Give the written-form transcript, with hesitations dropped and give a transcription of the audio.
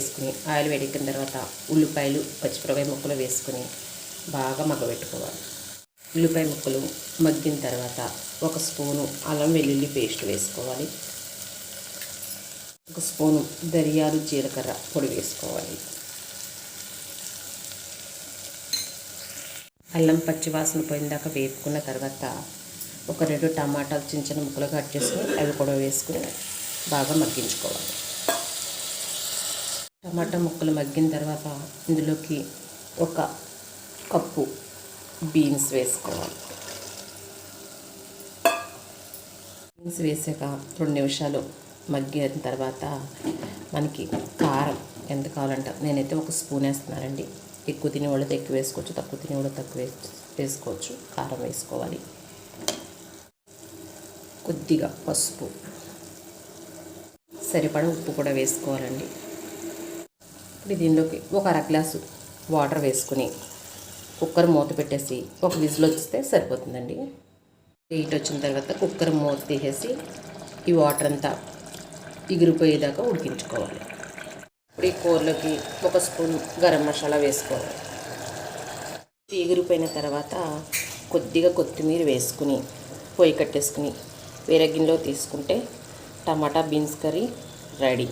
వేసుకుని ఆయిల్ వేడెక్కిన తర్వాత ఉల్లిపాయలు పచ్చిమిరపకాయ ముక్కలు వేసుకుని బాగా మగ్గబెట్టుకోవాలి. ఉల్లిపాయ ముక్కలు మగ్గిన తర్వాత 1 స్పూను అల్లం వెల్లుల్లి పేస్ట్ వేసుకోవాలి. 1 స్పూను ధనియాలు జీలకర్ర పొడి వేసుకోవాలి. అల్లం పచ్చివాసన పోయిందాక వేపుకున్న తర్వాత ఒక 2 టమాటాలు చిన్న చిన్న ముక్కలు కట్ చేసుకుని అవి కూడా వేసుకుని బాగా మగ్గించుకోవాలి. టమాటా ముక్కలు మగ్గిన తర్వాత ఇందులోకి 1 కప్పు బీన్స్ వేసుకోవాలి. బీన్స్ వేసాక 2 నిమిషాలు మగ్గిన తర్వాత మనకి కారం ఎంత కావాలంటే నేనైతే 1 స్పూన్ వేస్తున్నానండి. ఎక్కువ తినేవాళ్ళతో ఎక్కువ వేసుకోవచ్చు, తక్కువ తినేవాళ్ళు తక్కువ వేసుకోవచ్చు. కారం వేసుకోవాలి. కొద్దిగా పసుపు, సరిపడా ఉప్పు కూడా వేసుకోవాలండి. ఇప్పుడు దీనిలోకి 1 అర గ్లాసు వాటర్ వేసుకుని కుక్కర్ మూత పెట్టేసి 1 విజిల్ వస్తే సరిపోతుందండి. హీట్ వచ్చిన తర్వాత కుక్కర్ మూత తీసేసి ఈ వాటర్ అంతా ఎగిరిపోయేదాకా ఉడికించుకోవాలి. ఇప్పుడు ఈ కూరలోకి 1 స్పూన్ గరం మసాలా వేసుకోవాలి. ఎగిరిపోయిన తర్వాత కొద్దిగా కొత్తిమీర వేసుకుని పొయ్యి కట్టేసుకుని వేరే గిన్నెలో తీసుకుంటే టమాటా బీన్స్ కర్రీ రెడీ.